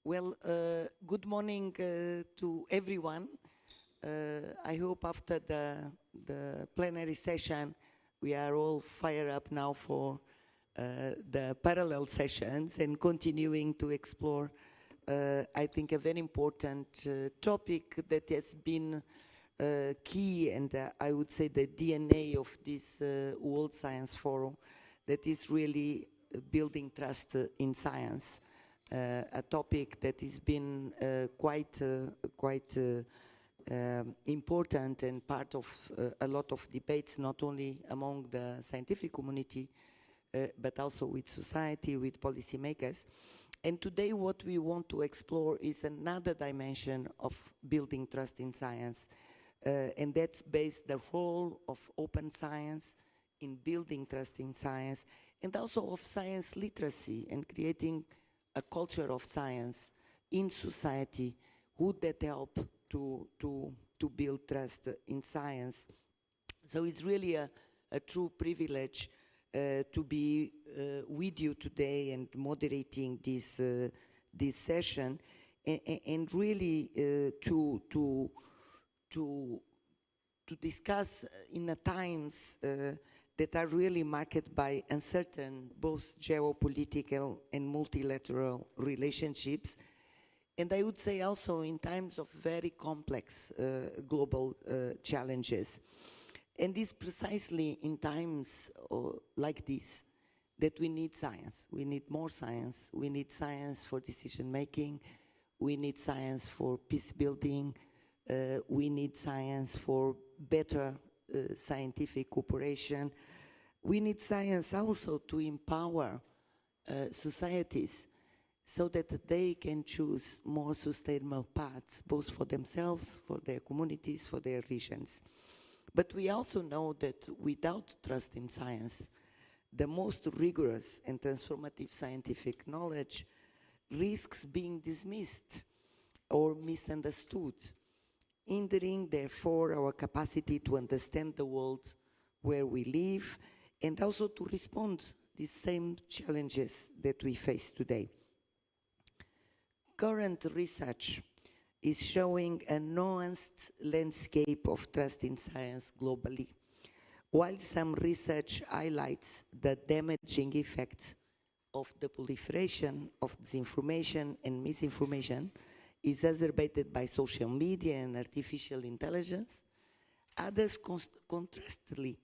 Well, good morning to everyone. I hope after the plenary session, we are all fired up now for the parallel sessions and continuing to explore, I think, a very important topic that has been key and I would say the DNA of this World Science Forum, that is really building trust in science. A topic that has been quite important and part of a lot of debates, not only among the scientific community, but also with society, with policymakers. And today what we want to explore is another dimension of building trust in science, and that's based the role of open science in building trust in science, and also of science literacy and creating a culture of science in society. Would that help to build trust in science? So it's really a true privilege to be with you today and moderating this session, and really to discuss in the times that are really marked by uncertain, both geopolitical and multilateral relationships. And I would say also in times of very complex global challenges. And it's precisely in times like this that we need science. We need more science. We need science for decision making. We need science for peace building. We need science for better scientific cooperation. We need science also to empower societies so that they can choose more sustainable paths, both for themselves, for their communities, for their regions. But we also know that without trust in science, the most rigorous and transformative scientific knowledge risks being dismissed or misunderstood, hindering, therefore, our capacity to understand the world where we live and also to respond to these same challenges that we face today. Current research is showing a nuanced landscape of trust in science globally, while some research highlights the damaging effects of the proliferation of disinformation and misinformation exacerbated by social media and artificial intelligence. Others contrastedly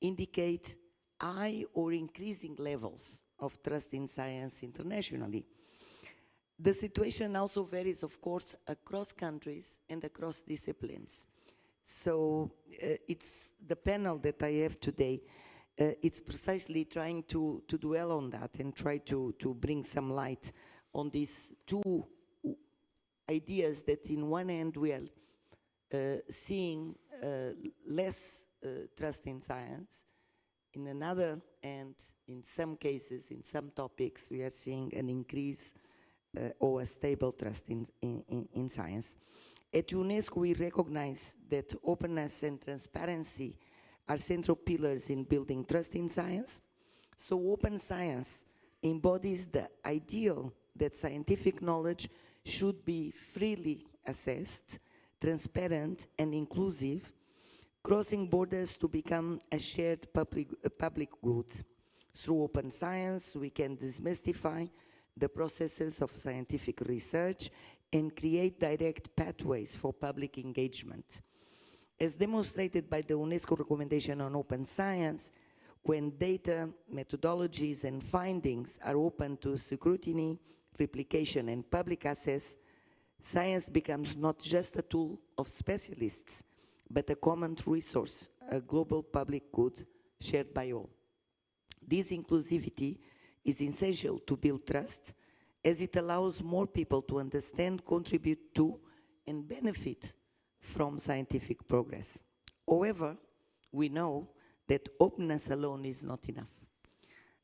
indicate high or increasing levels of trust in science internationally. The situation also varies, of course, across countries and across disciplines. So it's the panel that I have today, it's precisely trying to dwell on that and try to bring some light on these two ideas that in one hand we are seeing less trust in science. In another hand, in some cases, in some topics, we are seeing an increase or a stable trust in science. At UNESCO, we recognize that openness and transparency are central pillars in building trust in science. So open science embodies the ideal that scientific knowledge should be freely assessed, transparent and inclusive, crossing borders to become a shared public good. Through open science, we can demystify the processes of scientific research and create direct pathways for public engagement. As demonstrated by the UNESCO recommendation on open science, when data, methodologies, and findings are open to scrutiny, replication, and public access, science becomes not just a tool of specialists, but a common resource, a global public good shared by all. This inclusivity is essential to build trust, as it allows more people to understand, contribute to, and benefit from scientific progress. However, we know that openness alone is not enough.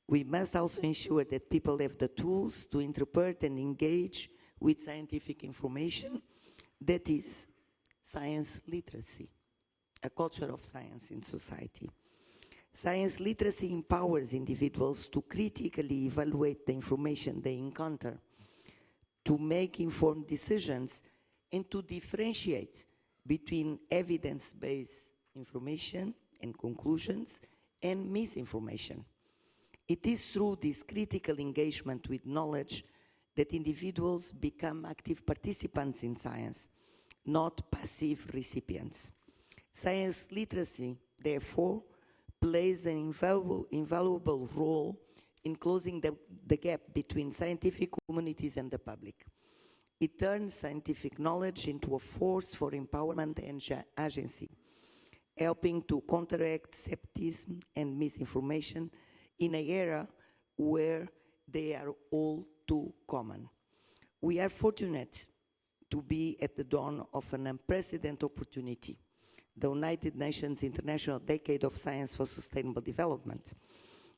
We must also ensure that people have the tools to interpret and engage with scientific information, that is, science literacy, a culture of science in society. Science literacy empowers individuals to critically evaluate the information they encounter, to make informed decisions and to differentiate between evidence-based information and conclusions and misinformation. It is through this critical engagement with knowledge that individuals become active participants in science, not passive recipients. Science literacy, therefore, plays an invaluable role in closing the gap between scientific communities and the public. It turns scientific knowledge into a force for empowerment and agency, helping to counteract skepticism and misinformation in an era where they are all too common. We are fortunate to be at the dawn of an unprecedented opportunity, the United Nations International Decade of Science for Sustainable Development.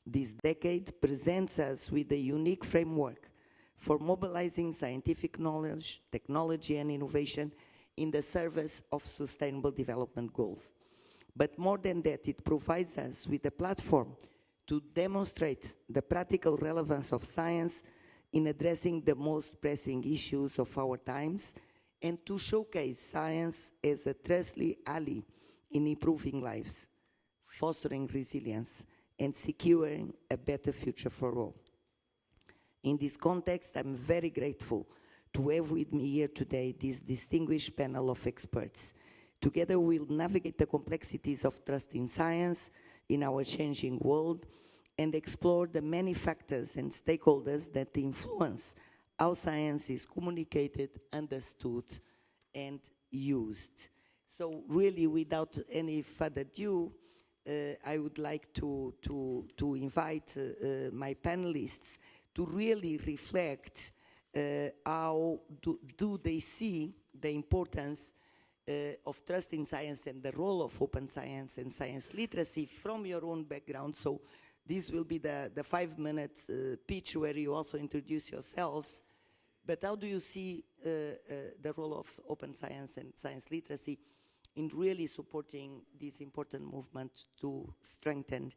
This decade presents us with a unique framework for mobilizing scientific knowledge, technology, and innovation in the service of sustainable development goals. But more than that, it provides us with a platform to demonstrate the practical relevance of science in addressing the most pressing issues of our times and to showcase science as a trusted ally in improving lives, fostering resilience, and securing a better future for all. In this context, I'm very grateful to have with me here today this distinguished panel of experts. Together we'll navigate the complexities of trust in science in our changing world and explore the many factors and stakeholders that influence how science is communicated, understood, and used. So really, without any further ado, I would like to invite my panelists to really reflect how do they see the importance of trust in science and the role of open science and science literacy from your own background. So this will be the 5-minute pitch where you also introduce yourselves. But how do you see the role of open science and science literacy in really supporting this important movement to strengthen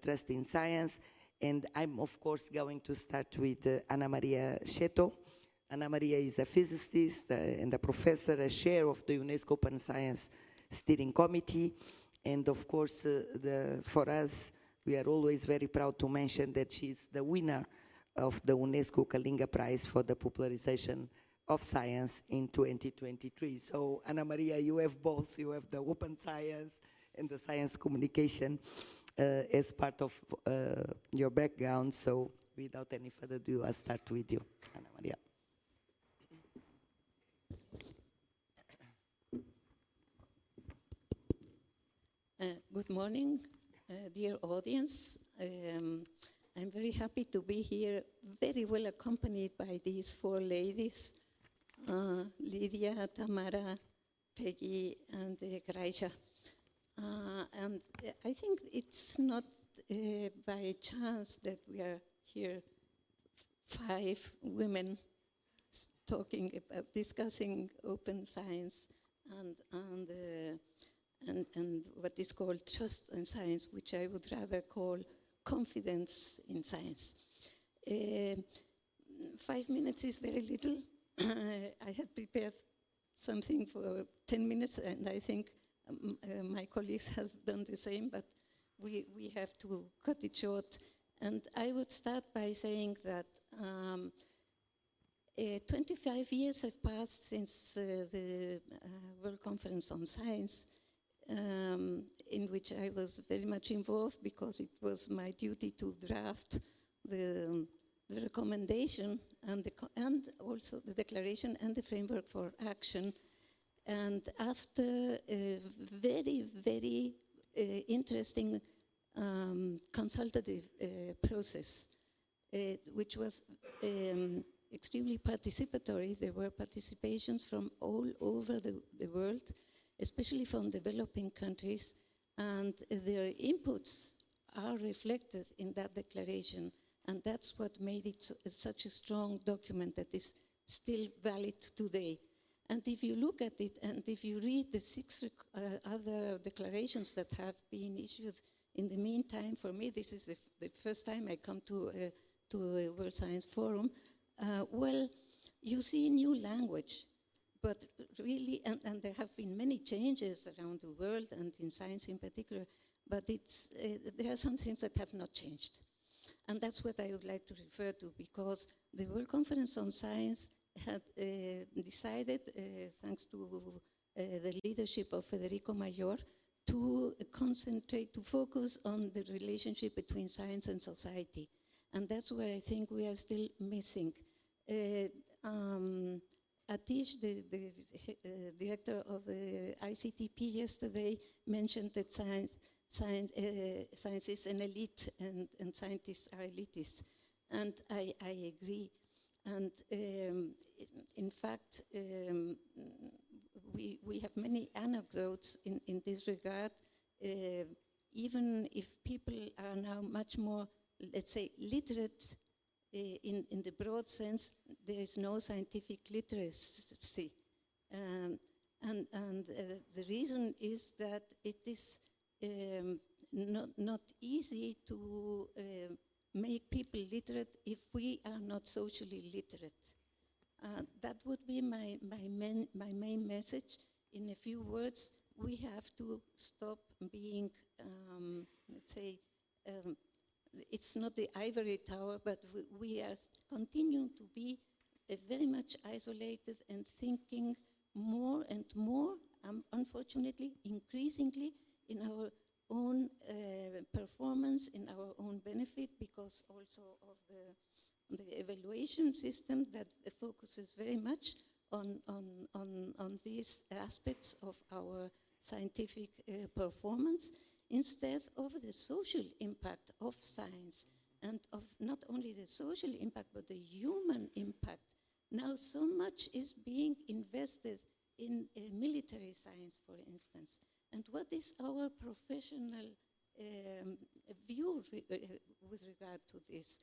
trust in science? And I'm, of course, going to start with Ana Maria Cheto. Ana Maria is a physicist and a professor, a chair of the UNESCO Open Science Steering Committee. And, of course, for us, we are always very proud to mention that she's the winner of the UNESCO Kalinga Prize for the popularization of science in 2023. So, Ana Maria, you have both. You have the open science and the science communication as part of your background. So, without any further ado, I'll start with you, Ana Maria. Good morning, dear audience. I'm very happy to be here, very well accompanied by these 4 ladies, Lydia, Tamara, Peggy, and Graisha. And I think it's not by chance that we are here, 5 women talking about discussing open science and what is called trust in science, which I would rather call confidence in science. 5 minutes is very little. I had prepared something for 10 minutes, and I think my colleagues have done the same, but we have to cut it short. And I would start by saying that 25 years have passed since the World Conference on Science, in which I was very much involved because it was my duty to draft the recommendation and also the declaration and the framework for action. And after a very, very interesting consultative process, which was extremely participatory, there were participations from all over the world, especially from developing countries, and their inputs are reflected in that declaration, and that's what made it such a strong document that is still valid today. And if you look at it, and if you read the 6 other declarations that have been issued in the meantime, for me this is the first time I come to a World Science Forum, well, you see new language. But really, and there have been many changes around the world and in science in particular, but there are some things that have not changed. And that's what I would like to refer to, because the World Conference on Science had decided, thanks to the leadership of Federico Mayor, to concentrate, to focus on the relationship between science and society. And that's where I think we are still missing. Atish, the director of the ICTP yesterday, mentioned that science is an elite and scientists are elitists. And I agree. And in fact, we have many anecdotes in this regard. Even if people are now much more, let's say, literate in the broad sense, there is no scientific literacy. And the reason is that it is not easy to make people literate if we are not socially literate. That would be my main message. In a few words, we have to stop being, let's say, it's not the ivory tower, but we are continuing to be very much isolated and thinking more and more, unfortunately, increasingly in our own performance, in our own benefit, because also of the evaluation system that focuses very much on these aspects of our scientific performance, instead of the social impact of science, and of not only the social impact, but the human impact. Now so much is being invested in military science, for instance. And what is our professional view with regard to this?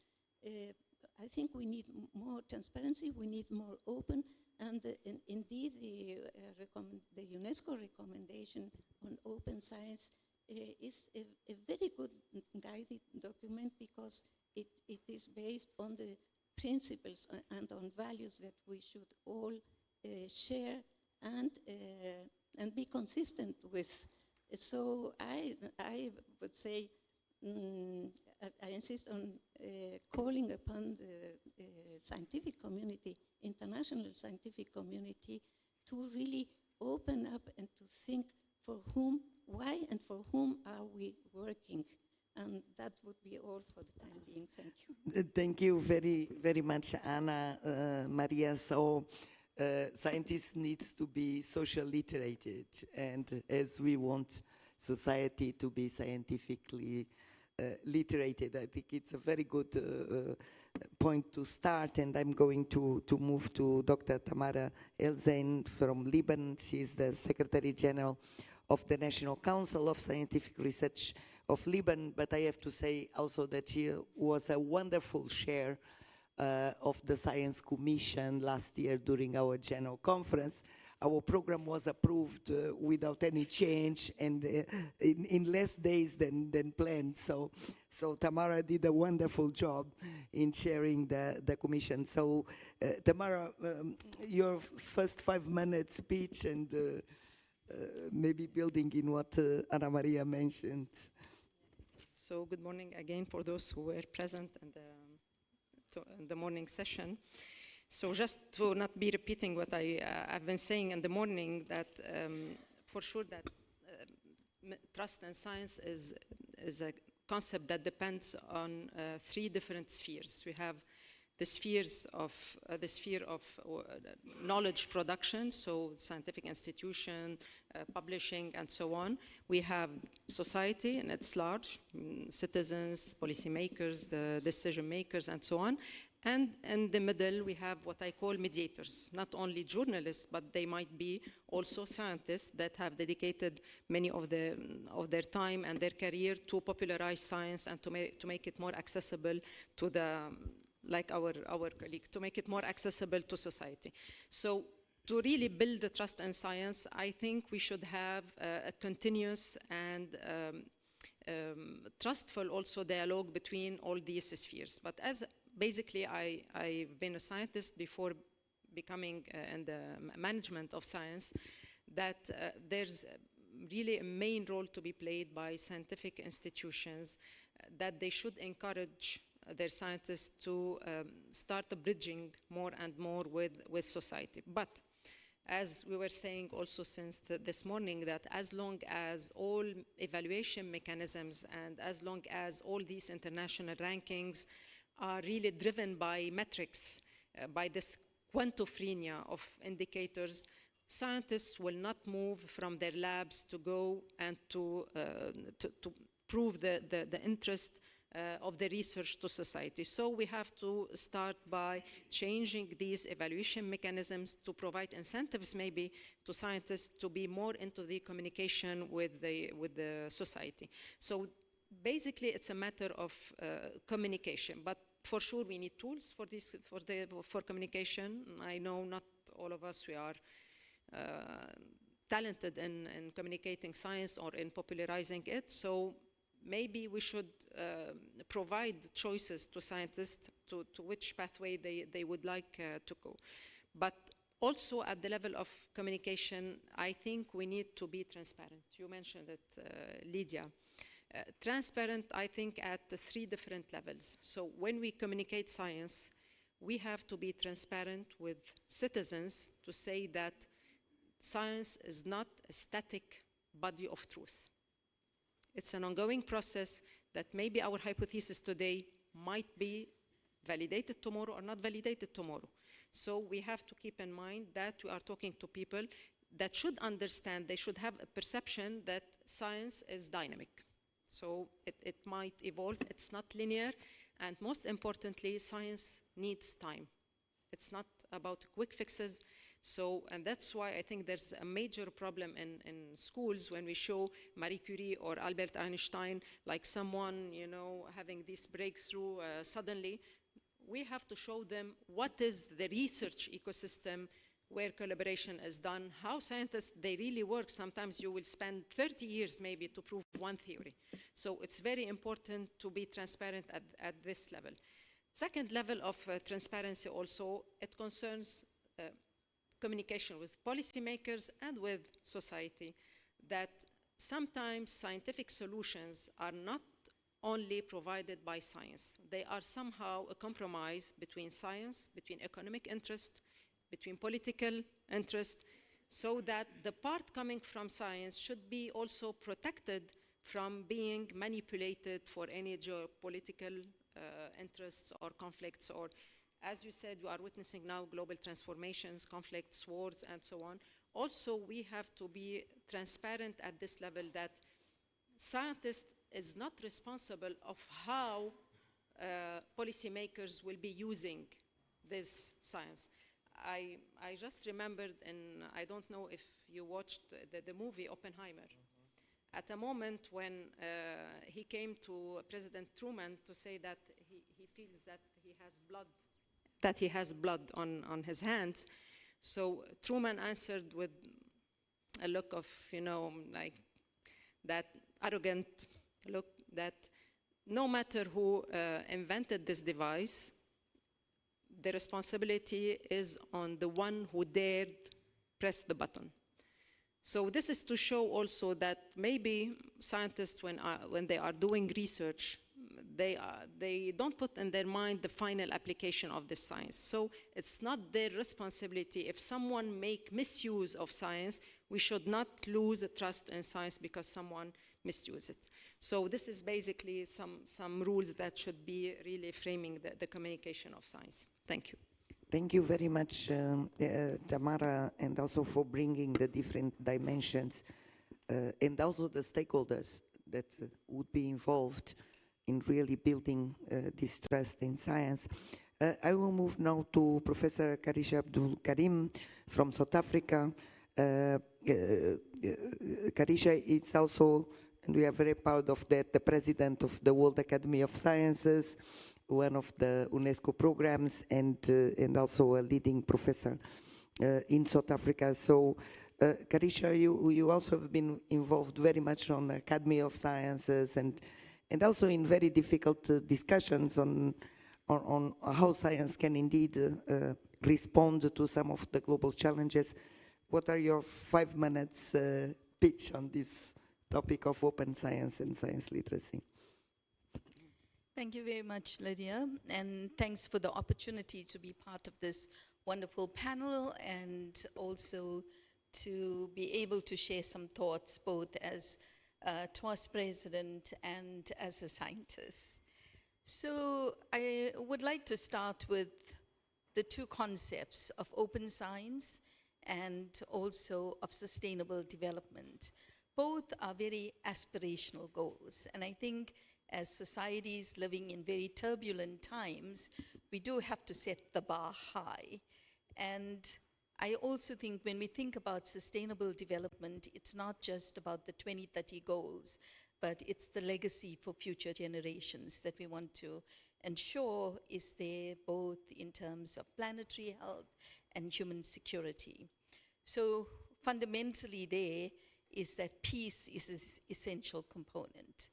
I think we need more transparency, we need more open, and indeed the UNESCO recommendation on open science is a very good guided document, because it is based on the principles and on values that we should all share and be consistent with. So I would say, I insist on calling upon the scientific community, international scientific community, to really open up and to think for whom, why, and for whom are we working. And that would be all for the time being. Thank you. Thank you very, very much, Anna, Maria. So scientists need to be social literated, and as we want society to be scientifically literated, I think it's a very good point to start, and I'm going to move to Dr. Tamara El-Zein from Lebanon. She's the Secretary General of the National Council of Scientific Research of Lebanon, but I have to say also that she was a wonderful chair of the Science Commission last year during our General Conference. Our program was approved without any change and in less days than planned. So Tamara did a wonderful job in chairing the commission. So Tamara, your first 5-minute speech, and maybe building in what Ana Maria mentioned. So good morning again for those who were present in the morning session. So just to not be repeating what I've been saying in the morning, that for sure that trust in science is a concept that depends on 3 different spheres. We have the sphere of knowledge production, so scientific institution, publishing, and so on. We have society and its large, citizens, policymakers, decision makers, and so on. And in the middle, we have what I call mediators, not only journalists, but they might be also scientists that have dedicated many of their time and their career to popularize science and to make it more accessible to like our colleague, to make it more accessible to society. So to really build the trust in science, I think we should have a continuous and trustful also dialogue between all these spheres. But as basically I've been a scientist before becoming and the management of science, that there's really a main role to be played by scientific institutions, that they should encourage their scientists to start bridging more and more with society. But as we were saying also since this morning, that as long as all evaluation mechanisms and as long as all these international rankings are really driven by metrics, by this quantophrenia of indicators, scientists will not move from their labs to go and to prove the interest of the research to society. So we have to start by changing these evaluation mechanisms to provide incentives maybe to scientists to be more into the communication with the society. So basically it's a matter of communication, but for sure we need tools for this, for communication. I know not all of us, we are talented in communicating science or in popularizing it, so maybe we should provide choices to scientists to which pathway they would like to go. But also at the level of communication, I think we need to be transparent. You mentioned it, Lydia. Transparent, I think, at 3 different levels. So when we communicate science, we have to be transparent with citizens to say that science is not a static body of truth. It's an ongoing process that maybe our hypothesis today might be validated tomorrow or not validated tomorrow. So we have to keep in mind that we are talking to people that should understand, they should have a perception that science is dynamic. So it might evolve, it's not linear, and most importantly, science needs time. It's not about quick fixes. So, and that's why I think there's a major problem in schools when we show Marie Curie or Albert Einstein like someone, you know, having this breakthrough suddenly. We have to show them what is the research ecosystem where collaboration is done, how scientists, they really work. Sometimes you will spend 30 years maybe to prove one theory. So it's very important to be transparent at this level. Second level of transparency also, it concerns communication with policymakers and with society, that sometimes scientific solutions are not only provided by science. They are somehow a compromise between science, between economic interest, between political interest, so that the part coming from science should be also protected from being manipulated for any geopolitical interests or conflicts, or as you said, we are witnessing now global transformations, conflicts, wars, and so on. Also, we have to be transparent at this level that scientists is not responsible of how policymakers will be using this science. I just remembered, and I don't know if you watched the movie Oppenheimer. At a moment when he came to President Truman to say that he feels that he has blood on his hands. So Truman answered with a look of, you know, like that arrogant look, that no matter who invented this device, the responsibility is on the one who dared press the button. So this is to show also that maybe scientists, when they are doing research, they don't put in their mind the final application of this science. So it's not their responsibility. If someone make misuse of science, we should not lose the trust in science because someone misused it. So this is basically some rules that should be really framing the communication of science. Thank you. Thank you very much, Tamara, and also for bringing the different dimensions and also the stakeholders that would be involved in really building this trust in science. I will move now to Professor Karisha Abdul Karim from South Africa. Karisha is also, and we are very proud of that, the president of the World Academy of Sciences, one of the UNESCO programs, and also a leading professor in South Africa. So, Karisha, you also have been involved very much on the Academy of Sciences and also in very difficult discussions on how science can indeed respond to some of the global challenges. What are your 5 minutes pitch on this topic of open science and science literacy? Thank you very much, Lydia, and thanks for the opportunity to be part of this wonderful panel and also to be able to share some thoughts both as TWAS president and as a scientist. So I would like to start with the two concepts of open science and also of sustainable development. Both are very aspirational goals, and I think as societies living in very turbulent times, we do have to set the bar high. And I also think when we think about sustainable development, it's not just about the 2030 goals, but it's the legacy for future generations that we want to ensure is there both in terms of planetary health and human security. So fundamentally there is that peace is an essential component.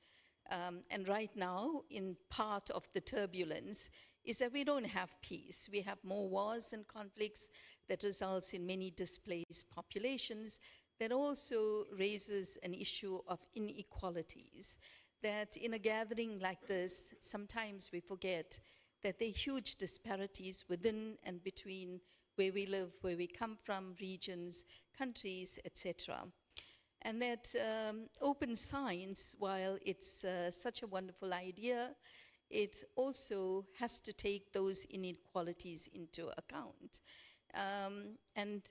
And right now, in part of the turbulence, is that we don't have peace. We have more wars and conflicts that results in many displaced populations that also raises an issue of inequalities. That in a gathering like this, sometimes we forget that there are huge disparities within and between where we live, where we come from, regions, countries, etc. And that open science, while it's such a wonderful idea, it also has to take those inequalities into account. And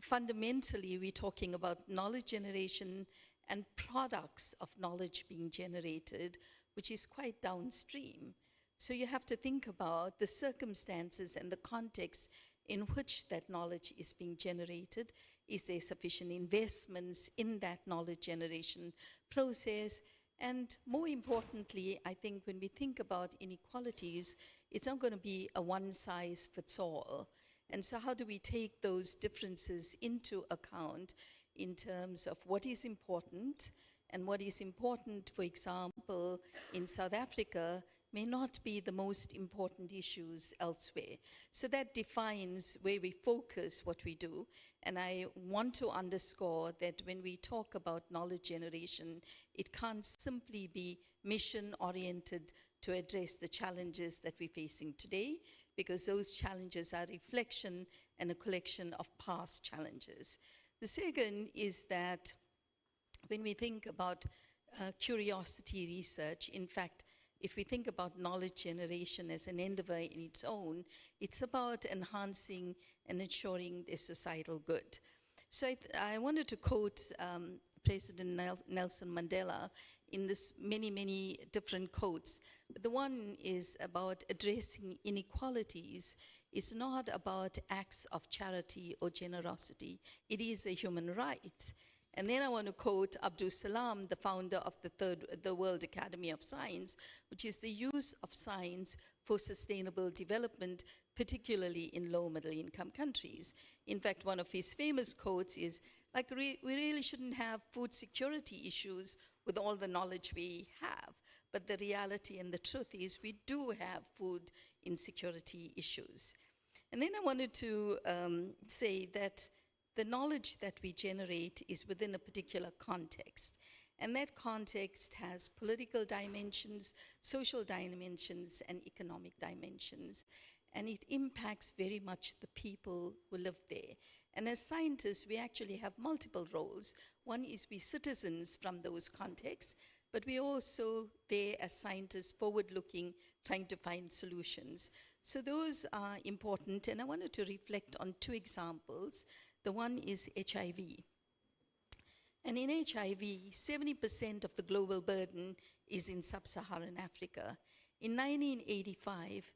fundamentally, we're talking about knowledge generation and products of knowledge being generated, which is quite downstream. So you have to think about the circumstances and the context in which that knowledge is being generated. Is there sufficient investments in that knowledge generation process? And more importantly, I think when we think about inequalities, it's not going to be a one-size-fits-all. And so how do we take those differences into account in terms of what is important, and what is important, for example, in South Africa, may not be the most important issues elsewhere. So that defines where we focus what we do. And I want to underscore that when we talk about knowledge generation, it can't simply be mission-oriented to address the challenges that we're facing today, because those challenges are a reflection and a collection of past challenges. The second is that when we think about curiosity research, in fact, if we think about knowledge generation as an endeavor in its own, it's about enhancing and ensuring the societal good. So I wanted to quote President Nelson Mandela in this many different quotes. But the one is about addressing inequalities. It's not about acts of charity or generosity. It is a human right. And then I want to quote Abdul Salam, the founder of the World Academy of Science, which is the use of science for sustainable development, particularly in low middle income countries. In fact, one of his famous quotes is, like, we really shouldn't have food security issues with all the knowledge we have. But the reality and the truth is we do have food insecurity issues. And then I wanted to say that the knowledge that we generate is within a particular context. And that context has political dimensions, social dimensions, and economic dimensions. And it impacts very much the people who live there. And as scientists, we actually have multiple roles. One is we citizens from those contexts, but we also there as scientists, forward-looking, trying to find solutions. So those are important, and I wanted to reflect on two examples. The one is HIV. And in HIV, 70% of the global burden is in sub-Saharan Africa. In 1985,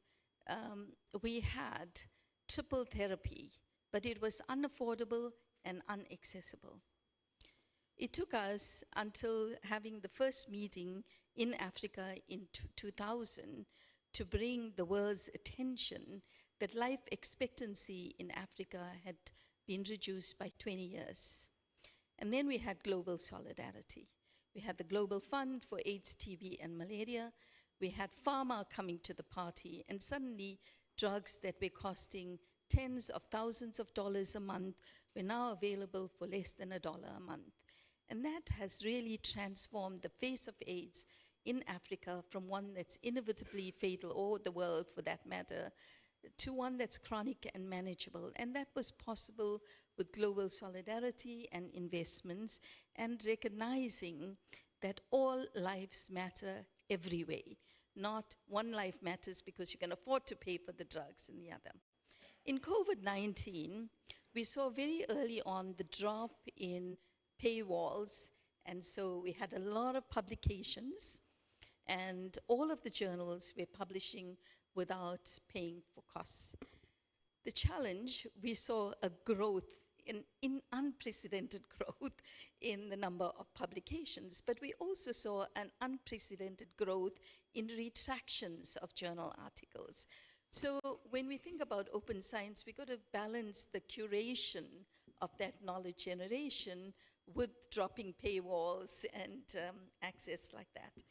we had triple therapy, but it was unaffordable and inaccessible. It took us until having the first meeting in Africa in 2000 to bring the world's attention that life expectancy in Africa had been reduced by 20 years. And then we had global solidarity. We had the Global Fund for AIDS, TB, and malaria. We had pharma coming to the party, and suddenly drugs that were costing tens of thousands of dollars a month were now available for less than $1 a month. And that has really transformed the face of AIDS in Africa from one that's inevitably fatal, or the world for that matter, to one that's chronic and manageable. And that was possible with global solidarity and investments, and recognizing that all lives matter every way. Not one life matters because you can afford to pay for the drugs and the other. In COVID-19, we saw very early on the drop in paywalls, and so we had a lot of publications, and all of the journals were publishing without paying for costs. The challenge, we saw a growth, in unprecedented growth in the number of publications, but we also saw an unprecedented growth in retractions of journal articles. So when we think about open science, we've got to balance the curation of that knowledge generation with dropping paywalls and access like that.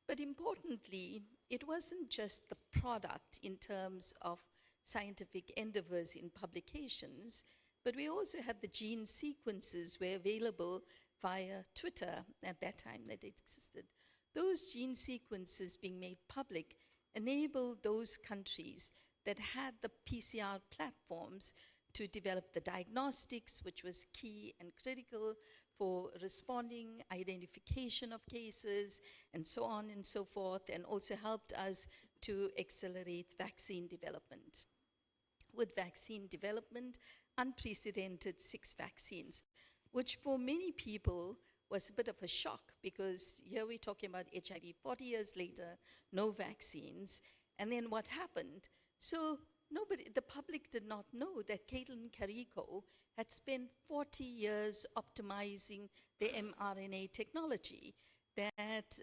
But importantly, it wasn't just the product in terms of scientific endeavors in publications, but we also had the gene sequences were available via Twitter at that time that it existed. Those gene sequences being made public enabled those countries that had the PCR platforms to develop the diagnostics, which was key and critical for responding, identification of cases, and so on and so forth, and also helped us to accelerate vaccine development. With vaccine development, unprecedented 6 vaccines, which for many people was a bit of a shock, because here we're talking about HIV 40 years later, no vaccines, and then what happened? So the public did not know that Caitlin Carrico had spent 40 years optimizing the mRNA technology, that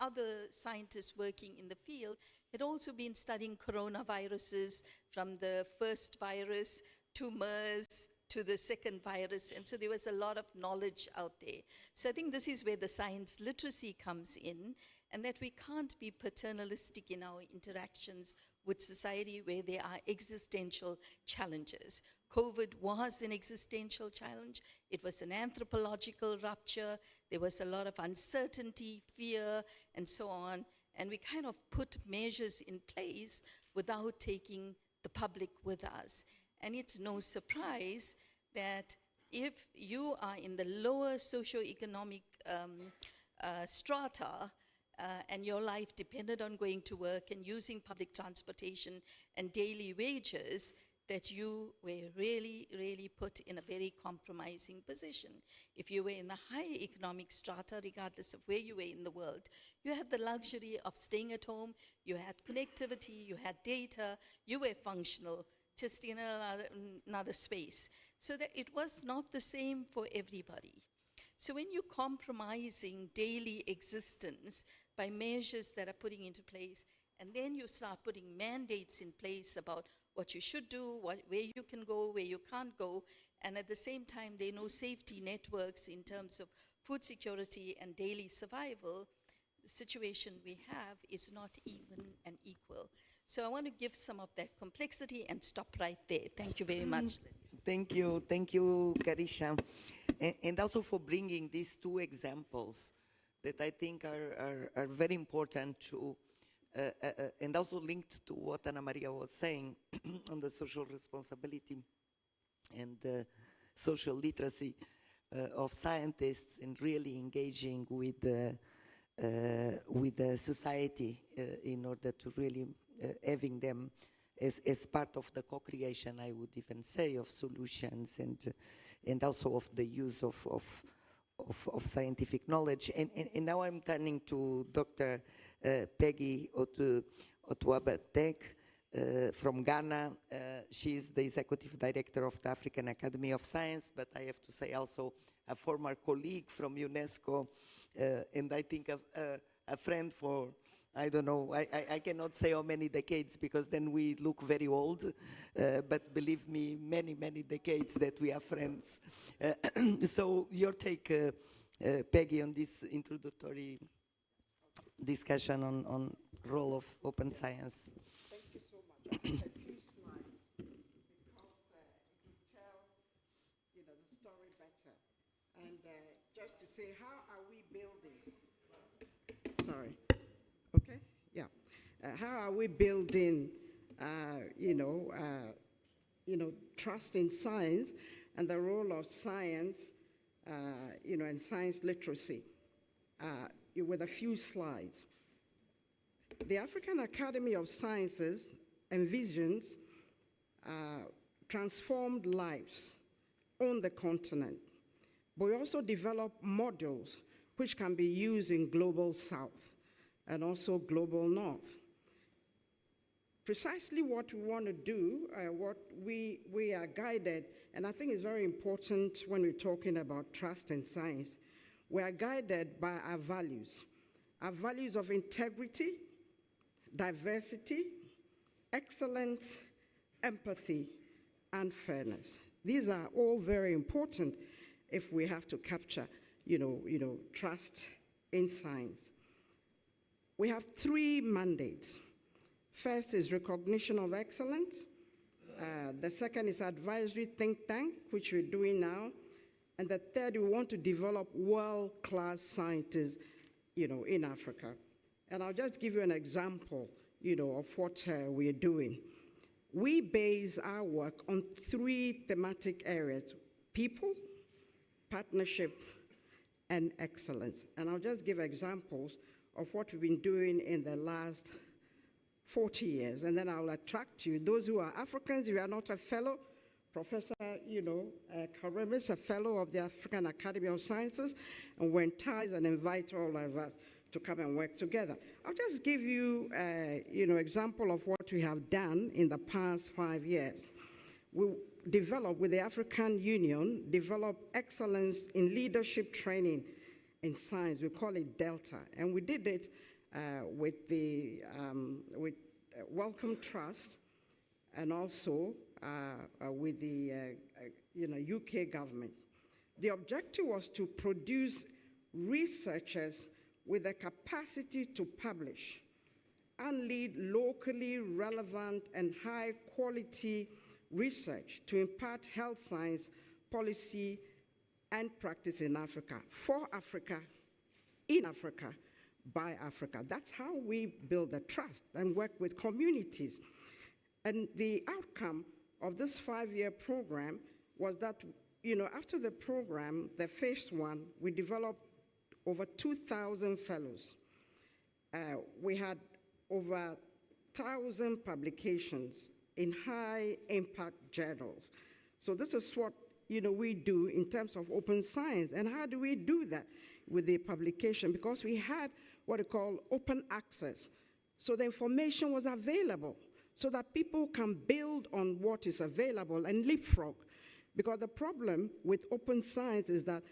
other scientists working in the field had also been studying coronaviruses, from the first virus to MERS to the second virus, and so there was a lot of knowledge out there. So I think this is where the science literacy comes in, and that we can't be paternalistic in our interactions with society where there are existential challenges. COVID was an existential challenge. It was an anthropological rupture. There was a lot of uncertainty, fear, and so on. And we kind of put measures in place without taking the public with us. And it's no surprise that if you are in the lower socioeconomic strata, and your life depended on going to work and using public transportation and daily wages, that you were really, really put in a very compromising position. If you were in the higher economic strata, regardless of where you were in the world, you had the luxury of staying at home, you had connectivity, you had data, you were functional, just in another space. So that it was not the same for everybody. So when you're compromising daily existence by measures that are putting into place, and then you start putting mandates in place about what you should do, where you can go, where you can't go, and at the same time there are no safety networks in terms of food security and daily survival, the situation we have is not even and equal. So I want to give some of that complexity and stop right there. Thank you very much. Thank you, Karisha. And also for bringing these 2 examples that I think are very important to, and also linked to what Ana Maria was saying on the social responsibility and social literacy of scientists, and really engaging with the society in order to really having them as part of the co-creation, I would even say, of solutions, and also of the use of scientific knowledge. And now I'm turning to Dr. Peggy Otuabatek from Ghana. She's the executive director of the African Academy of Science, but I have to say also a former colleague from UNESCO, and I think a friend for, I don't know, I cannot say how many decades, because then we look very old, but believe me, many, many decades that we are friends. So your take, Peggy, on this introductory discussion on role of open science. Thank you so much. say, how are we building? Sorry. Okay. Yeah. How are we building, trust in science and the role of science, and science literacy? With a few slides. The African Academy of Sciences envisions transformed lives on the continent, but we also develop modules which can be used in Global South and also Global North. Precisely what we want to do, what we are guided, and I think it's very important when we're talking about trust in science, we are guided by our values of integrity, diversity, excellence, empathy, and fairness. These are all very important if we have to capture, trust in science. We have 3 mandates. First is recognition of excellence. The second is advisory think tank, which we're doing now. And the third, we want to develop world-class scientists, in Africa. And I'll just give you an example, of what we're doing. We base our work on 3 thematic areas: people, partnership, and excellence. And I'll just give examples of what we've been doing in the last 40 years. And then I'll attract you. Those who are Africans, if you are not a fellow, Professor, Karim is a fellow of the African Academy of Sciences, and we're enticed and invite all of us to come and work together. I'll just give you, example of what we have done in the past 5 years. We developed, with the African Union, developed excellence in leadership training in science. We call it Delta, and we did it with the Wellcome Trust, and also with the UK government. The objective was to produce researchers with the capacity to publish and lead locally relevant and high quality research to impart health science policy and practice in Africa, for Africa, in Africa, by Africa. That's how we build the trust and work with communities. And the outcome of this 5-year program was that, after the program, the phase 1, we developed over 2,000 fellows. We had over 1,000 publications in high impact journals. So this is what, we do in terms of open science. And how do we do that with the publication? Because we had what we call open access. So the information was available so that people can build on what is available and leapfrog. Because the problem with open science is that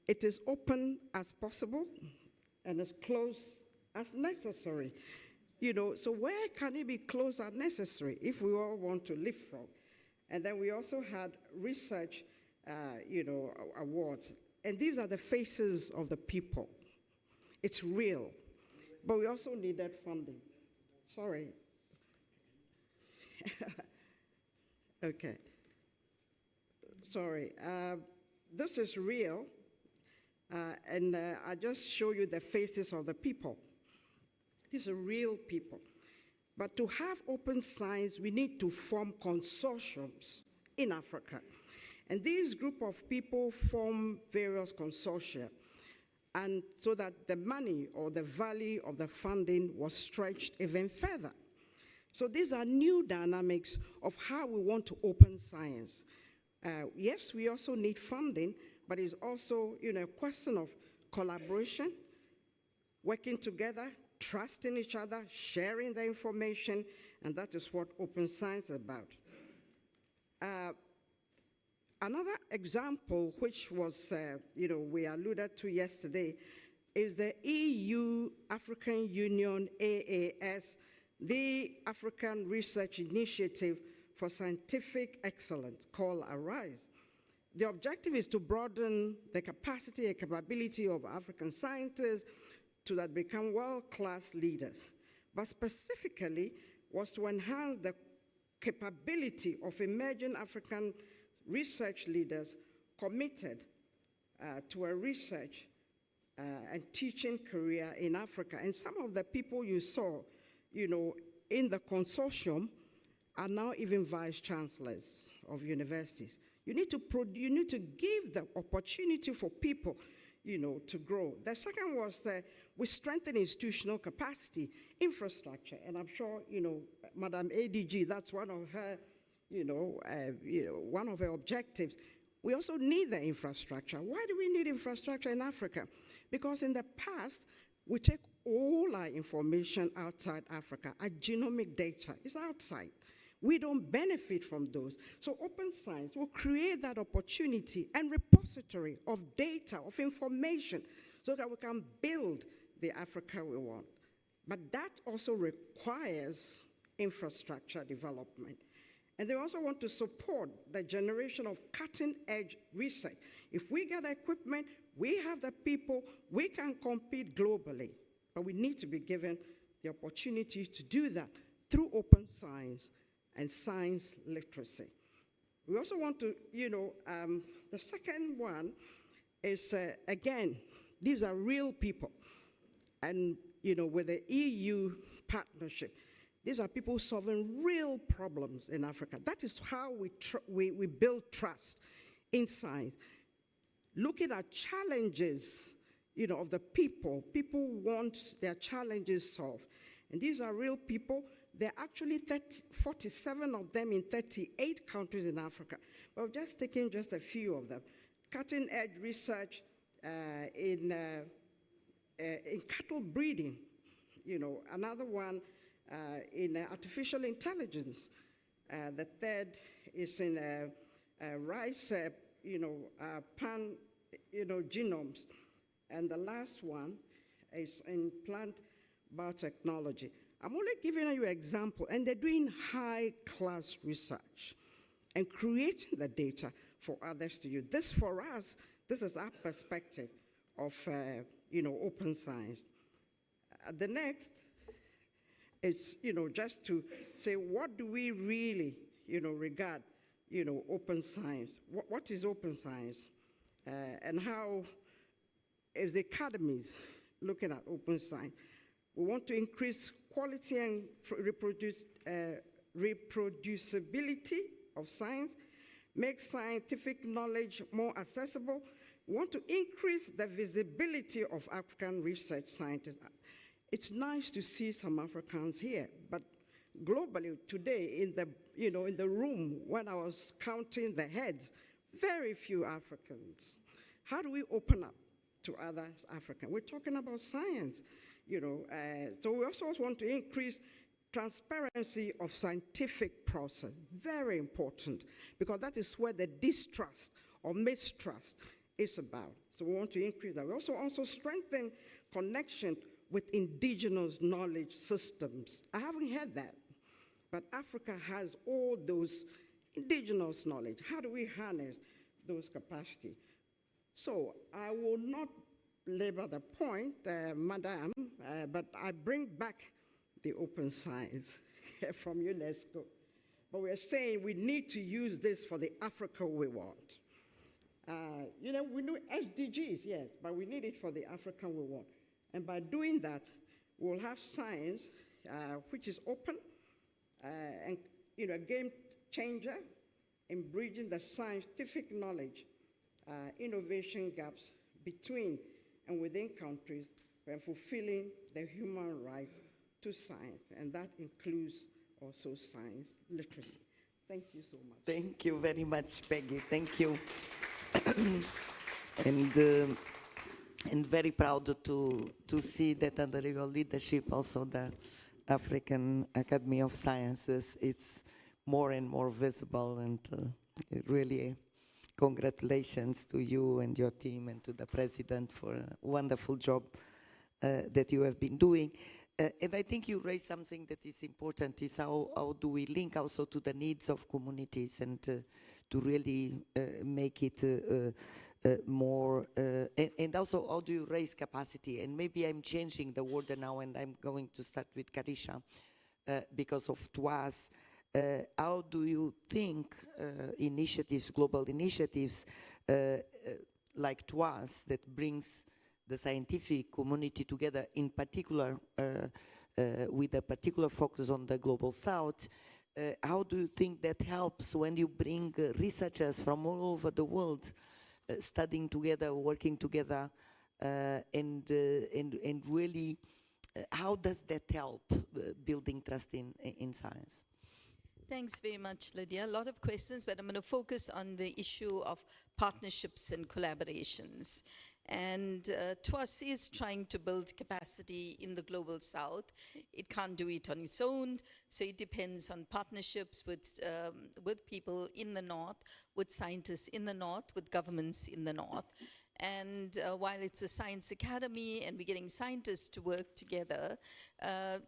it is open as possible and as close as necessary. So where can it be close as necessary if we all want to leapfrog? And then we also had research, awards. And these are the faces of the people. It's real. But we also needed funding. Sorry. Okay. Sorry. This is real. And I just show you the faces of the people. These are real people. But to have open science, we need to form consortiums in Africa. And these group of people form various consortia, and so that the money or the value of the funding was stretched even further. So these are new dynamics of how we want to open science. Yes, we also need funding, but it's also, a question of collaboration, working together, trusting each other, sharing the information, and that is what open science is about. Another example, which was, we alluded to yesterday, is the EU-African Union AAS, the African Research Initiative for Scientific Excellence, called ARISE. The objective is to broaden the capacity and capability of African scientists to that become world-class leaders, but specifically was to enhance the capability of emerging African research leaders committed to a research and teaching career in Africa. And some of the people you saw, in the consortium are now even vice chancellors of universities. You need to give the opportunity for people, to grow. The second was we strengthen institutional capacity, infrastructure, and I'm sure, Madam ADG, that's one of her, one of her objectives. We also need the infrastructure. Why do we need infrastructure in Africa? Because in the past, we take all our information outside Africa. Our genomic data is outside. We don't benefit from those. So open science will create that opportunity and repository of data, of information, so that we can build the Africa we want. But that also requires infrastructure development. And they also want to support the generation of cutting-edge research. If we get the equipment, we have the people, we can compete globally. But we need to be given the opportunity to do that through open science and science literacy. We also want to, the second one is, again, these are real people. And, with the EU partnership, these are people solving real problems in Africa. That is how we build trust in science. Looking at challenges, of the people. People want their challenges solved. And these are real people. There are actually 47 of them in 38 countries in Africa. But I've just taken just a few of them. Cutting-edge research in cattle breeding. Another one in artificial intelligence. The third is in rice, plant, genomes. And the last one is in plant biotechnology. I'm only giving you an example, and they're doing high-class research and creating the data for others to use. This, for us, this is our perspective of, open science. The next is, just to say, what do we really, regard, open science? What is open science? And how is the academies looking at open science? We want to increase quality and reproducibility of science, make scientific knowledge more accessible. We want to increase the visibility of African research scientists. It's nice to see some Africans here, but globally today in the room when I was counting the heads, very few Africans. How do we open up to other Africans? We're talking about science. So we also want to increase transparency of scientific process. Very important, because that is where the distrust or mistrust is about. So we want to increase that. We also strengthen connection with indigenous knowledge systems. I haven't heard that, but Africa has all those indigenous knowledge. How do we harness those capacities? So I will not labor the point, Madam, but I bring back the open science from UNESCO. But we're saying we need to use this for the Africa we want. We know SDGs, yes, but we need it for the Africa we want. And by doing that, we'll have science which is open and a game changer in bridging the scientific knowledge, innovation gaps between and within countries and fulfilling the human right to science, and that includes also science literacy. Thank you so much. Thank you very much, Peggy. Thank you. And very proud to see that under your leadership also the African Academy of Sciences is more and more visible, and really congratulations to you and your team and to the President for a wonderful job that you have been doing. And I think you raised something that is important, is how do we link also to the needs of communities and to really make it more, and also how do you raise capacity? And maybe I'm changing the word now, and I'm going to start with Karisha because of TWAS. How do you think initiatives, global initiatives like TWAS that brings the scientific community together, in particular with a particular focus on the Global South. How do you think that helps when you bring researchers from all over the world studying together, working together, and really, how does that help building trust in science? Thanks very much, Lydia. A lot of questions, but I'm going to focus on the issue of partnerships and collaborations. And TWAS is trying to build capacity in the Global South. It can't do it on its own, so it depends on partnerships with people in the North, with scientists in the North, with governments in the North. And while it's a science academy and we're getting scientists to work together,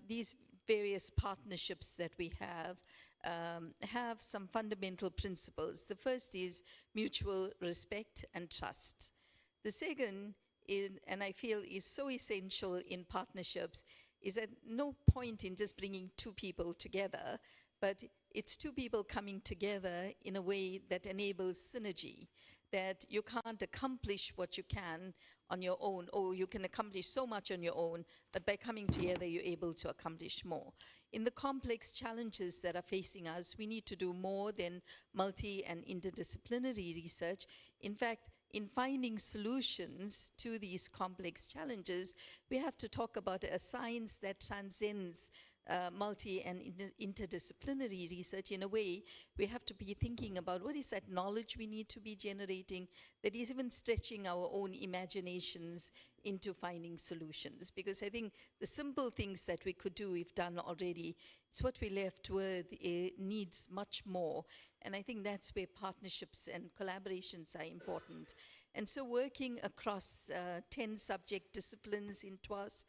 these various partnerships that we have some fundamental principles. The first is mutual respect and trust. The second, and I feel is so essential in partnerships, is at no point in just bringing two people together, but it's two people coming together in a way that enables synergy, that you can't accomplish what you can on your own, or you can accomplish so much on your own, but by coming together, you're able to accomplish more. In the complex challenges that are facing us, we need to do more than multi- and interdisciplinary research. In fact, in finding solutions to these complex challenges, we have to talk about a science that transcends multi- and interdisciplinary research. In a way, we have to be thinking about what is that knowledge we need to be generating that is even stretching our own imaginations into finding solutions. Because I think the simple things that we could do, we've done already. It's what we left with, it needs much more. And I think that's where partnerships and collaborations are important. And so working across 10 subject disciplines in TWAS,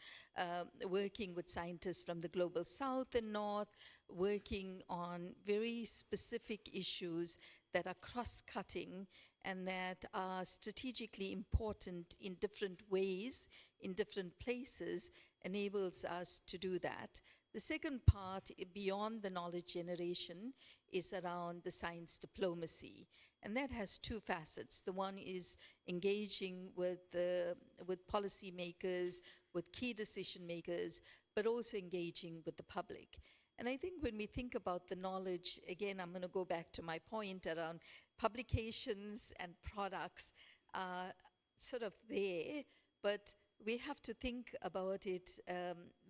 working with scientists from the Global South and North, working on very specific issues that are cross-cutting and that are strategically important in different ways, in different places, enables us to do that. The second part, beyond the knowledge generation, is around the science diplomacy. And that has two facets. The one is engaging with policymakers, with key decision makers, but also engaging with the public. And I think when we think about the knowledge, again, I'm going to go back to my point around publications and products are sort of there, but we have to think about it,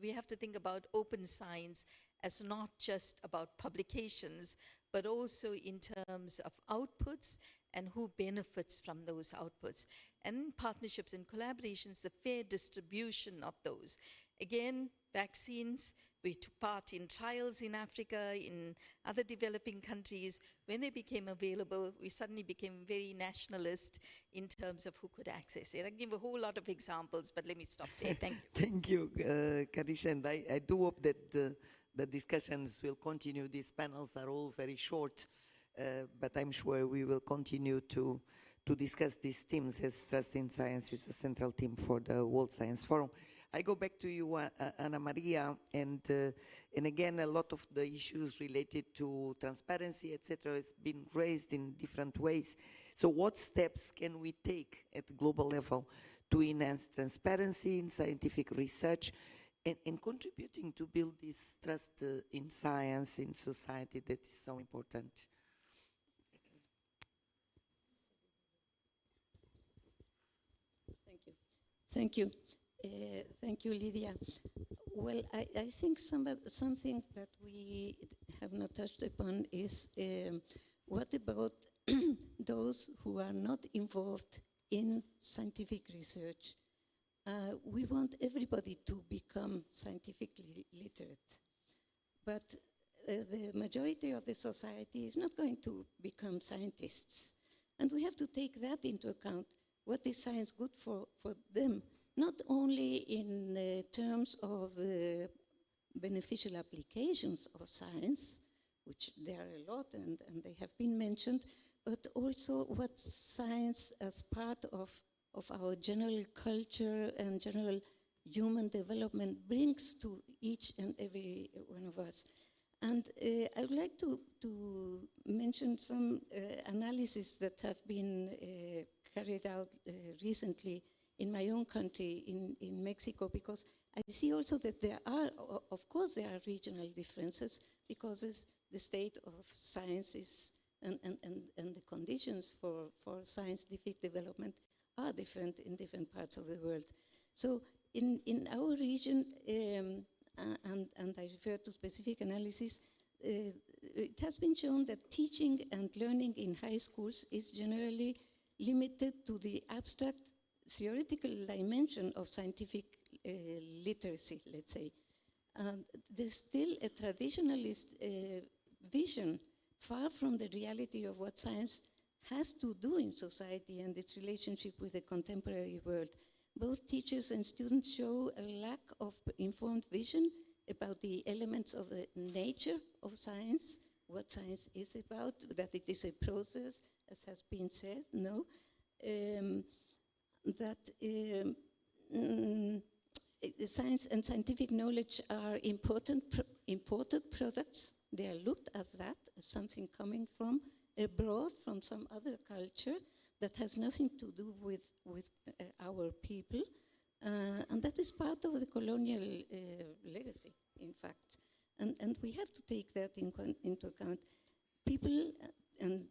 we have to think about open science as not just about publications, but also in terms of outputs and who benefits from those outputs. And in partnerships and collaborations, the fair distribution of those. Again, vaccines, we took part in trials in Africa, in other developing countries. When they became available, we suddenly became very nationalist in terms of who could access it. I can give a whole lot of examples, but let me stop there. Thank you. Thank you, Karish, and I do hope that the discussions will continue. These panels are all very short, but I'm sure we will continue to discuss these themes, as trust in science is a central theme for the World Science Forum. I go back to you, Ana Maria, and again, a lot of the issues related to transparency, etc., has been raised in different ways. So what steps can we take at global level to enhance transparency in scientific research and contributing to build this trust in science, in society, that is so important? Thank you. Thank you, Lydia. Well, I think something that we have not touched upon is what about those who are not involved in scientific research? We want everybody to become scientifically literate, but the majority of the society is not going to become scientists. And we have to take that into account. What is science good for them? Not only in terms of the beneficial applications of science, which there are a lot and they have been mentioned, but also what science as part of our general culture and general human development brings to each and every one of us. And I would like to mention some analysis that have been carried out recently in my own country, in Mexico, because I see also that there are, of course, there are regional differences, because the state of science is, and the conditions for scientific development are different in different parts of the world. So in our region, and I refer to specific analysis, it has been shown that teaching and learning in high schools is generally limited to the abstract theoretical dimension of scientific literacy, let's say. There's still a traditionalist vision, far from the reality of what science has to do in society and its relationship with the contemporary world. Both teachers and students show a lack of informed vision about the elements of the nature of science, what science is about, that it is a process, as has been said, no? That science and scientific knowledge are imported products. They are looked as that, as something coming from abroad, from some other culture that has nothing to do with our people. And that is part of the colonial legacy, in fact. And we have to take that into account. People, and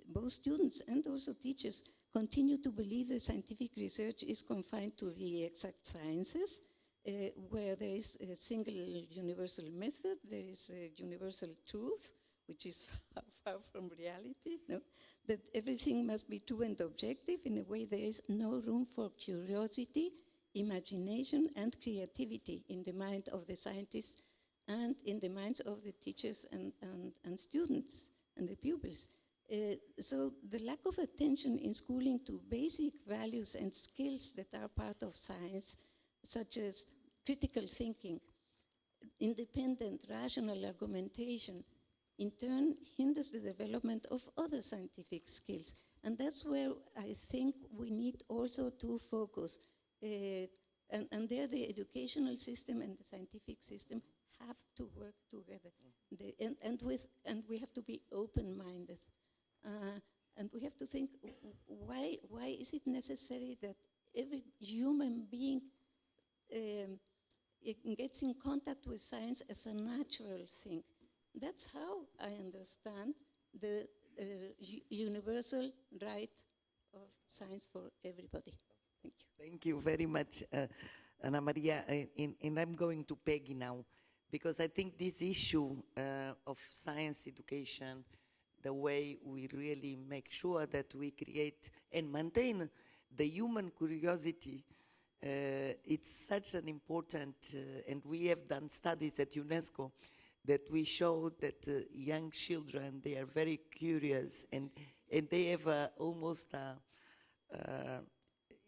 both students and also teachers, continue to believe that scientific research is confined to the exact sciences, where there is a single universal method, there is a universal truth, which is far from reality, no? That everything must be true and objective. In a way, there is no room for curiosity, imagination, and creativity in the mind of the scientists and in the minds of the teachers and students and the pupils. So the lack of attention in schooling to basic values and skills that are part of science, such as critical thinking, independent, rational argumentation, in turn hinders the development of other scientific skills. And that's where I think we need also to focus. And there the educational system and the scientific system have to work together. And we have to be open-minded. And we have to think, why is it necessary that every human being gets in contact with science as a natural thing? That's how I understand the universal right of science for everybody. Thank you. Thank you very much, Ana Maria. And I'm going to Peggy now, because I think this issue of science education, the way we really make sure that we create and maintain the human curiosity, it's such an important, and we have done studies at UNESCO that we show that young children, they are very curious, and they have almost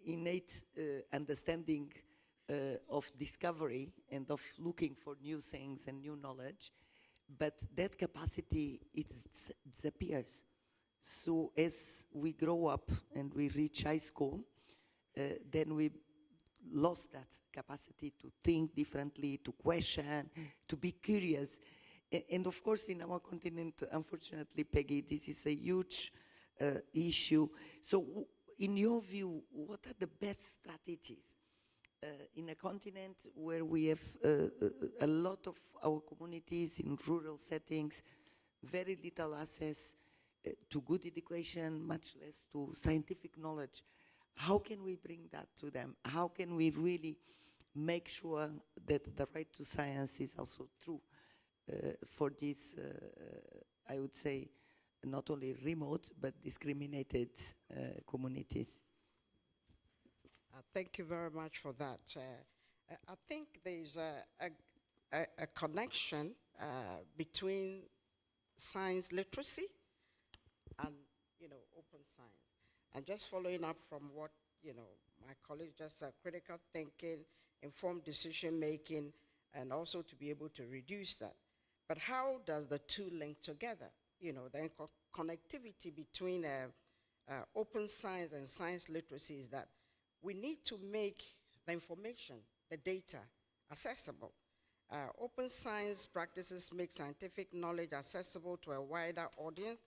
innate understanding of discovery and of looking for new things and new knowledge, but that capacity, it disappears. So as we grow up and we reach high school, then we lost that capacity to think differently, to question, to be curious. And of course, in our continent, unfortunately, Peggy, this is a huge issue. So in your view, what are the best strategies in a continent where we have a lot of our communities in rural settings, very little access to good education, much less to scientific knowledge? How can we bring that to them? How can we really make sure that the right to science is also true for these, I would say, not only remote, but discriminated communities? Thank you very much for that. I think there's a connection between science literacy and, open science. And just following up from what, my colleague just said, critical thinking, informed decision making, and also to be able to reduce that. But how does the two link together? The connectivity between open science and science literacy is that we need to make the information, the data, accessible. Open science practices make scientific knowledge accessible to a wider audience,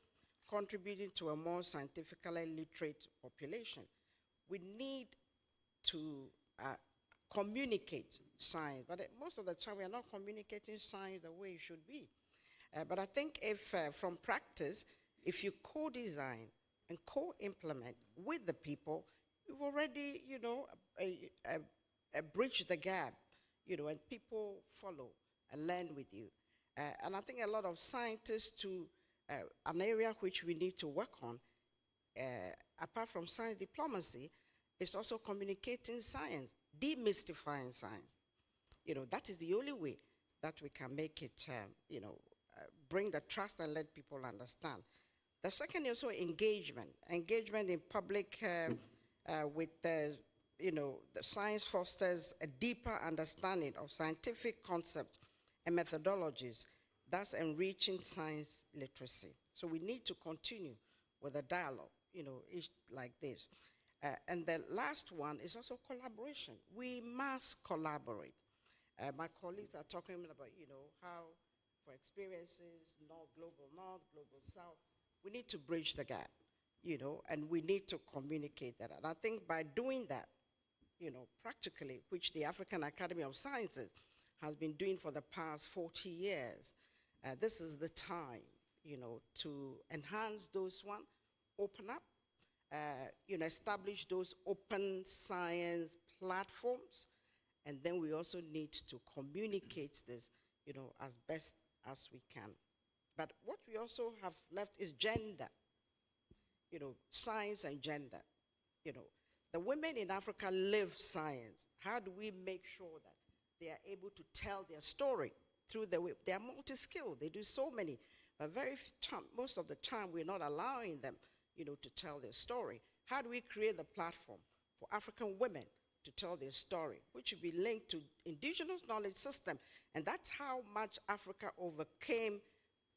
contributing to a more scientifically literate population. We need to communicate science. But most of the time, we are not communicating science the way it should be. But I think if, from practice, if you co-design and co-implement with the people, you've already, bridged the gap, and people follow and learn with you. And I think a lot of scientists an area which we need to work on, apart from science diplomacy, is also communicating science, demystifying science. That is the only way that we can make it, bring the trust and let people understand. The second is also engagement. Engagement in public with the science fosters a deeper understanding of scientific concepts and methodologies, thus enriching science literacy. So we need to continue with a dialogue, like this. And the last one is also collaboration. We must collaborate. My colleagues are talking about, how for experiences, global north, global south, we need to bridge the gap, and we need to communicate that. And I think by doing that, practically, which the African Academy of Sciences has been doing for the past 40 years, this is the time, to enhance those one, open up, establish those open science platforms, and then we also need to communicate this, as best as we can. But what we also have left is gender, science and gender. The women in Africa live science. How do we make sure that they are able to tell their story through the way? They are multi-skilled. They do so many. But most of the time, we're not allowing them, to tell their story. How do we create the platform for African women to tell their story, which will be linked to indigenous knowledge system? And that's how much Africa overcame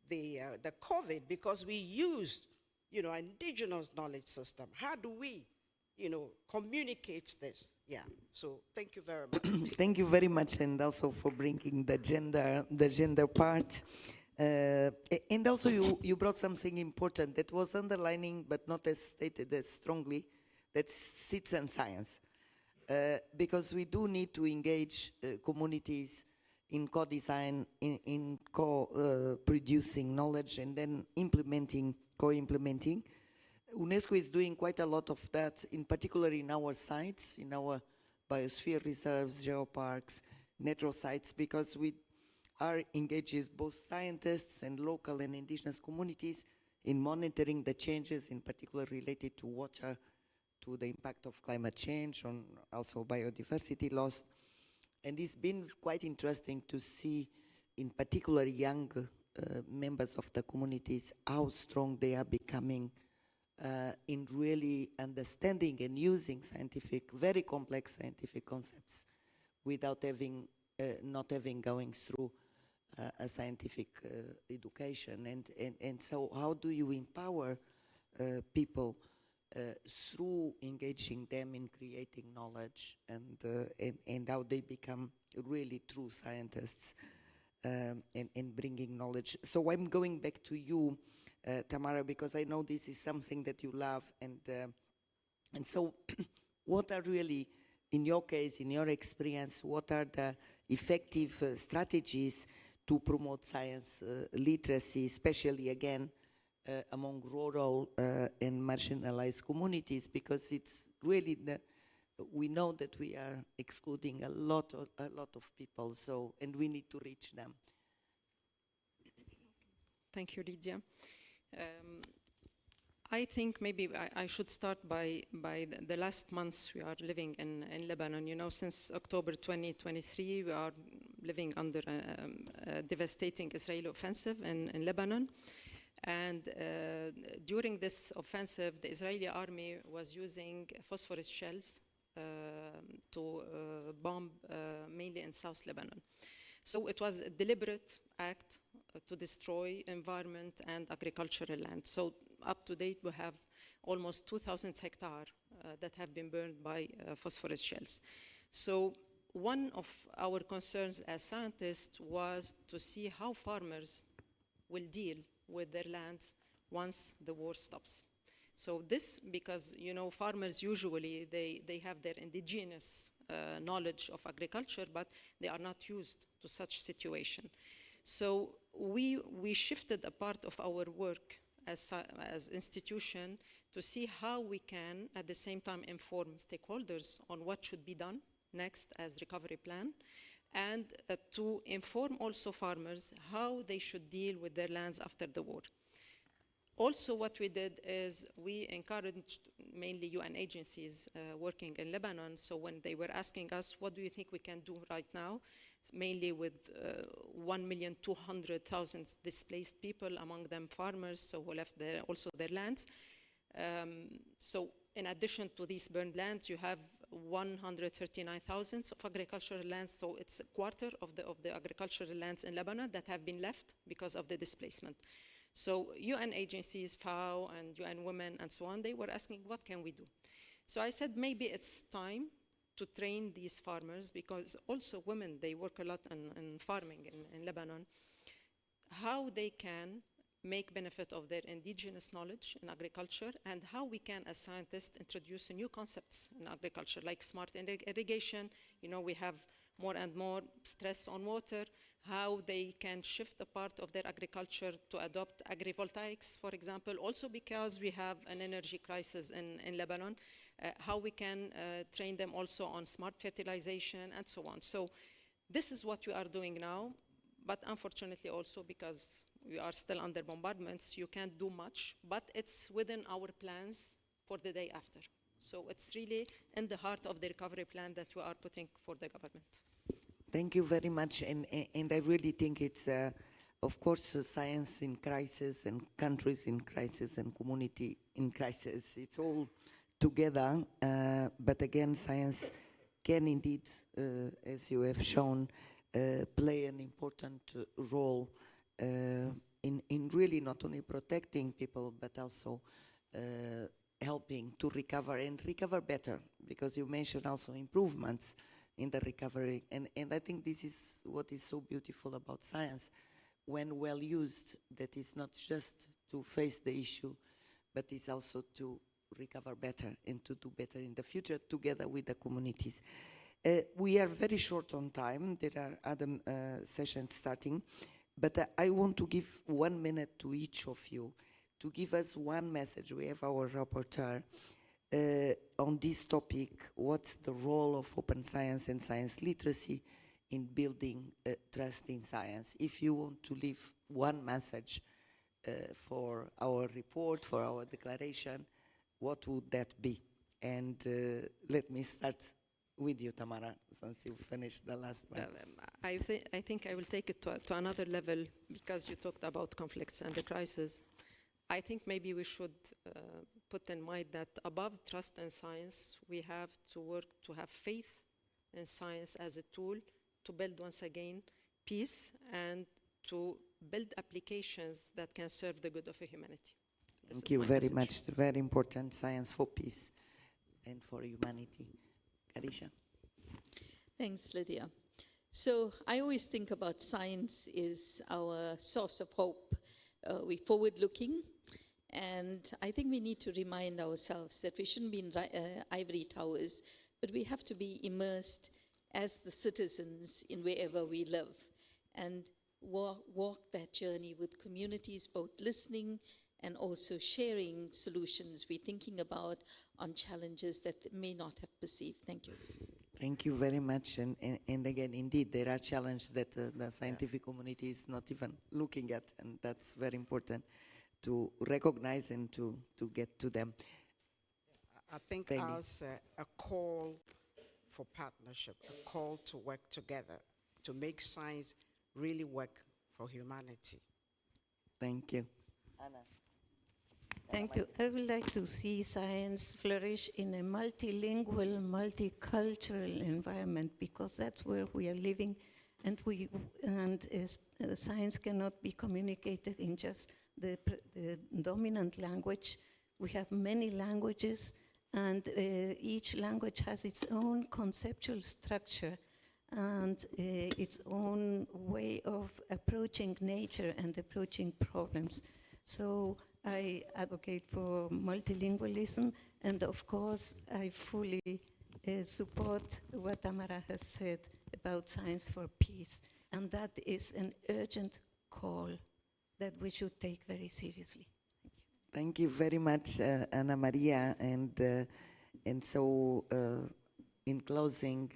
the COVID, because we used, indigenous knowledge system. How do we, communicate this? Yeah. So thank you very much. Thank you very much, and also for bringing the gender part. And also you brought something important that was underlining, but not as stated as strongly, that's citizen science. Because we do need to engage communities in co-design, in co-producing knowledge, and then co-implementing. UNESCO is doing quite a lot of that, in particular in our sites, in our biosphere reserves, geoparks, natural sites, because we are engaged with both scientists and local and indigenous communities in monitoring the changes, in particular related to water, to the impact of climate change, on also biodiversity loss. And it's been quite interesting to see, in particular, young members of the communities, how strong they are becoming in really understanding and using very complex scientific concepts without not having going through a scientific education. And so how do you empower people through engaging them in creating knowledge, and how they become really true scientists and bringing knowledge? So I'm going back to you, Tamara, because I know this is something that you love, and so what are really, in your case, in your experience, what are the effective strategies to promote science literacy, especially again among rural and marginalized communities? Because it's really we know that we are excluding a lot of people, so, and we need to reach them. Thank you, Lydia. I think maybe I should start by the last months we are living in Lebanon. Since October 2023, we are living under a devastating Israeli offensive in Lebanon. And during this offensive, the Israeli army was using phosphorus shells to bomb mainly in South Lebanon. So it was a deliberate act to destroy environment and agricultural land. So up to date, we have almost 2,000 hectares that have been burned by phosphorus shells. So one of our concerns as scientists was to see how farmers will deal with their lands once the war stops. So this, because farmers usually, they have their indigenous knowledge of agriculture, but they are not used to such situation. So we shifted a part of our work as institution to see how we can at the same time inform stakeholders on what should be done next as recovery plan, and to inform also farmers how they should deal with their lands after the war. Also, what we did is we encouraged mainly UN agencies working in Lebanon. So when they were asking us, what do you think we can do right now? Mainly with 1,200,000 displaced people, among them farmers, so who left also their lands. So in addition to these burned lands, you have 139,000 of agricultural lands. So it's a quarter of the agricultural lands in Lebanon that have been left because of the displacement. So UN agencies, FAO and UN Women and so on, they were asking, what can we do? So I said, maybe it's time to train these farmers, because also women, they work a lot in farming in Lebanon, how they can make benefit of their indigenous knowledge in agriculture, and how we can, as scientists, introduce new concepts in agriculture, like smart irrigation. We have more and more stress on water, how they can shift a part of their agriculture to adopt agrivoltaics, for example, also because we have an energy crisis in Lebanon, how we can train them also on smart fertilization and so on. So this is what we are doing now, but unfortunately also because we are still under bombardments, you can't do much, but it's within our plans for the day after. So it's really in the heart of the recovery plan that we are putting for the government. Thank you very much, and I really think it's, of course, science in crisis, and countries in crisis, and community in crisis. It's all together, but again, science can indeed, as you have shown, play an important role in really not only protecting people, but also helping to recover and recover better, because you mentioned also improvements in the recovery. And I think this is what is so beautiful about science. When well used, that is not just to face the issue, but it's also to recover better and to do better in the future together with the communities. We are very short on time. There are other sessions starting, but I want to give 1 minute to each of you to give us one message. We have our rapporteur on this topic. What's the role of open science and science literacy in building trust in science? If you want to leave one message for our report, for our declaration, what would that be? And let me start with you, Tamara, since you finished the last one. I think I will take it to another level, because you talked about conflicts and the crisis. I think maybe we should put in mind that above trust in science, we have to work to have faith in science as a tool to build, once again, peace, and to build applications that can serve the good of humanity. Thank you very much. Very important, science for peace and for humanity. Karisha. Thanks, Lydia. So I always think about science is our source of hope. We're forward-looking, and I think we need to remind ourselves that we shouldn't be in ivory towers, but we have to be immersed as the citizens in wherever we live, and walk that journey with communities, both listening and also sharing solutions we're thinking about on challenges that they may not have perceived. Thank you. Thank you very much. And again, indeed, there are challenges that the scientific community is not even looking at, and that's very important to recognize and to get to them. I think as a call for partnership, a call to work together, to make science really work for humanity. Thank you. Anna. Thank you. I would like to see science flourish in a multilingual, multicultural environment, because that's where we are living, and science cannot be communicated in just the dominant language. We have many languages, and each language has its own conceptual structure and its own way of approaching nature and approaching problems. So I advocate for multilingualism, and of course, I fully support what Tamara has said about science for peace, and that is an urgent call that we should take very seriously. Thank you very much, Ana Maria. And so, in closing,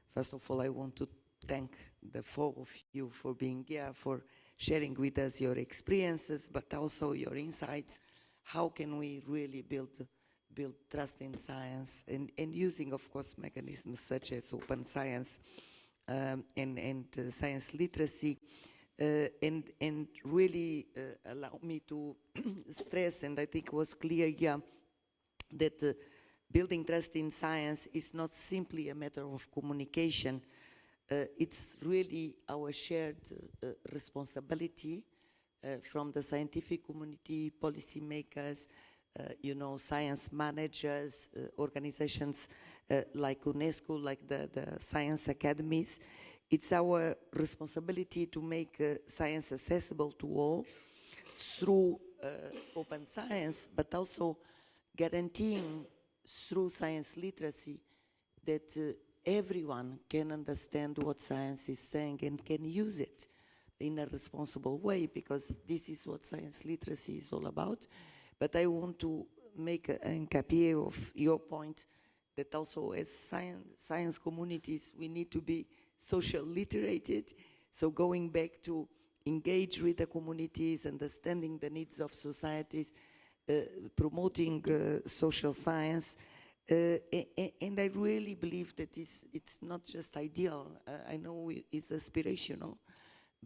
first of all, I want to thank the four of you for being here, for sharing with us your experiences, but also your insights. How can we really build trust in science, and using, of course, mechanisms such as open science and science literacy. And really allow me to stress, and I think it was clear here, that building trust in science is not simply a matter of communication. It's really our shared responsibility from the scientific community, policymakers, science managers, organizations like UNESCO, like the science academies. It's our responsibility to make science accessible to all through open science, but also guaranteeing through science literacy that everyone can understand what science is saying and can use it in a responsible way, because this is what science literacy is all about. But I want to make an capier of your point that also as science communities, we need to be social literated. So going back to engage with the communities, understanding the needs of societies, promoting social science. And I really believe that it's not just ideal. I know it's aspirational,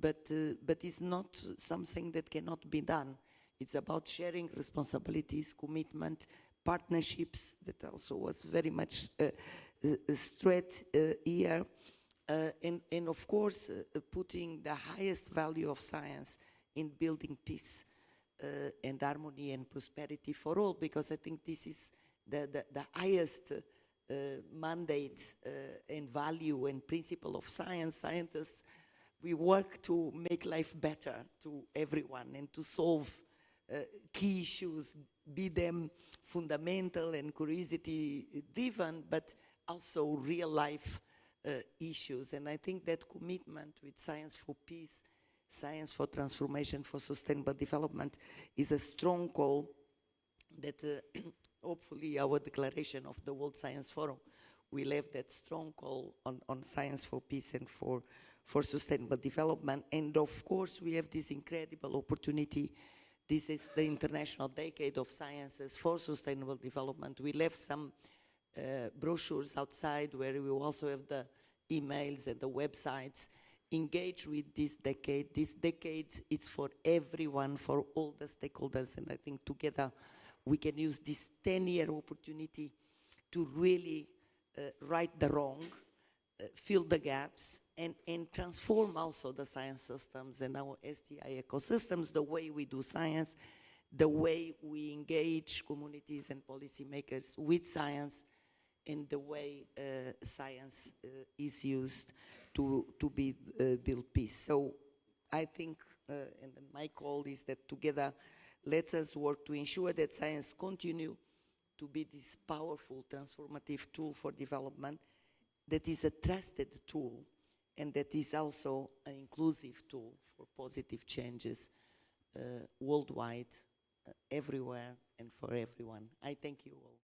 but it's not something that cannot be done. It's about sharing responsibilities, commitment, partnerships, that also was very much stressed here. And of course, putting the highest value of science in building peace and harmony and prosperity for all, because I think this is the highest mandate and value and principle of science. Scientists, we work to make life better to everyone and to solve key issues, be them fundamental and curiosity driven, but also real life issues. And I think that commitment with science for peace, science for transformation, for sustainable development is a strong call that hopefully our declaration of the World Science Forum will have that strong call on science for peace and for sustainable development. And of course, we have this incredible opportunity. This is the International Decade of Sciences for Sustainable Development. We left some brochures outside where we also have the emails and the websites. Engage with this decade. This decade, it's for everyone, for all the stakeholders, and I think together we can use this 10-year opportunity to really right the wrong, fill the gaps, and transform also the science systems and our STI ecosystems, the way we do science, the way we engage communities and policymakers with science, and the way science is used to build peace. So I think, and my call is that together, let us work to ensure that science continue to be this powerful, transformative tool for development, that is a trusted tool, and that is also an inclusive tool for positive changes worldwide, everywhere, and for everyone. I thank you all.